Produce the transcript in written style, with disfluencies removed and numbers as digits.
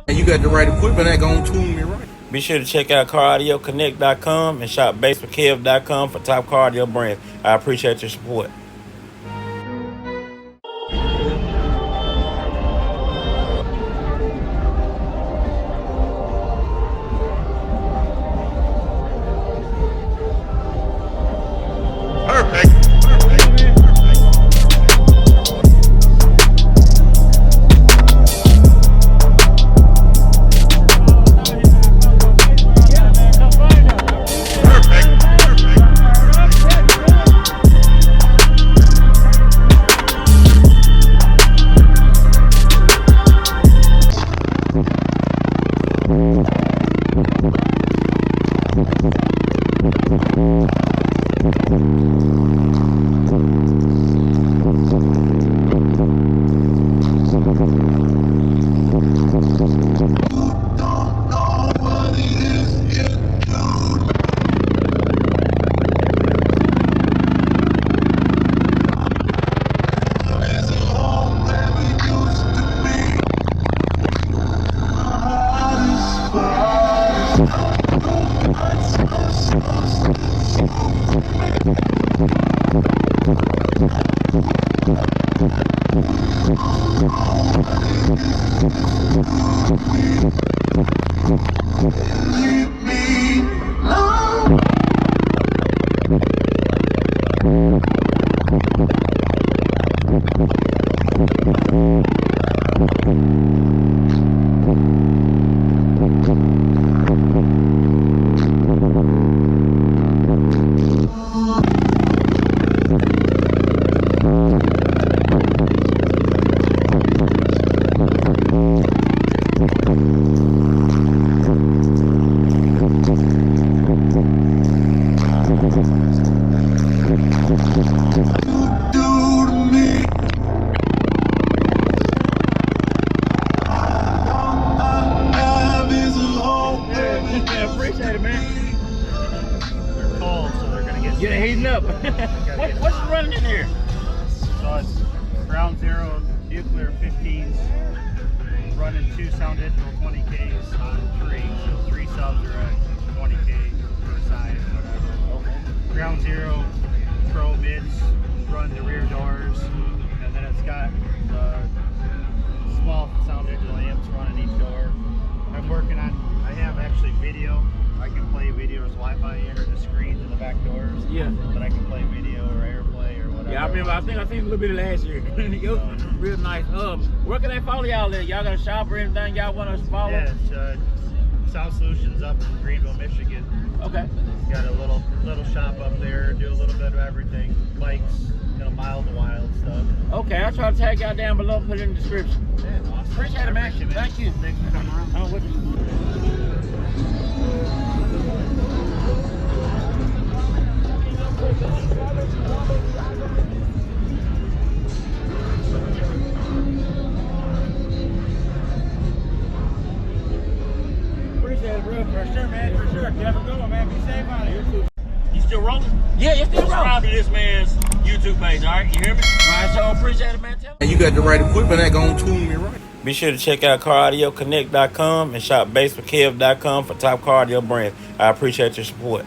And you got the right equipment that gonna tune me right. Be sure to check out CarAudioConnect.com and shop BASSWITHKEV.com for top car audio brands. I appreciate your support. Perfect. Appreciate it, man. They're cold, so they're gonna get heating up. What's running in here? So it's ground zero nuclear 15s running 2 Soundigital 20Ks on 3. So 3 subs are at 20K per side, whatever. Okay. Ground zero pro mids run the rear doors, and then it's got small Soundigital amps running each door. I'm working on. I have actually video. I can play video as Wi-Fi in, or the screens in the back doors. Yeah. But I can play video or AirPlay or whatever. Yeah, I remember. I think I seen a little bit of last year. It was real nice. Where can they follow y'all at? Y'all got a shop or anything y'all want us to follow? Yeah, it's Sound Solutions up in Greenville, Michigan. Okay. Got a little shop up there. Do a little bit of everything. Mics, mild to wild stuff. Okay, I'll try to tag y'all down below. Put it in the description. Yeah, awesome. Appreciate it, man. Thank you. Thanks for coming around. Appreciate it, bro. For sure, man. For sure. You have a good one, man. Be safe out here. You still rolling? Yeah, you're still rolling. Subscribe to this man's YouTube page, all right? You hear me? All right, so appreciate it, man. And you got the right equipment that gonna tune me right. Be sure to check out CarAudioConnect.com and shop BASSWITHKEV.com for top car audio brands. I appreciate your support.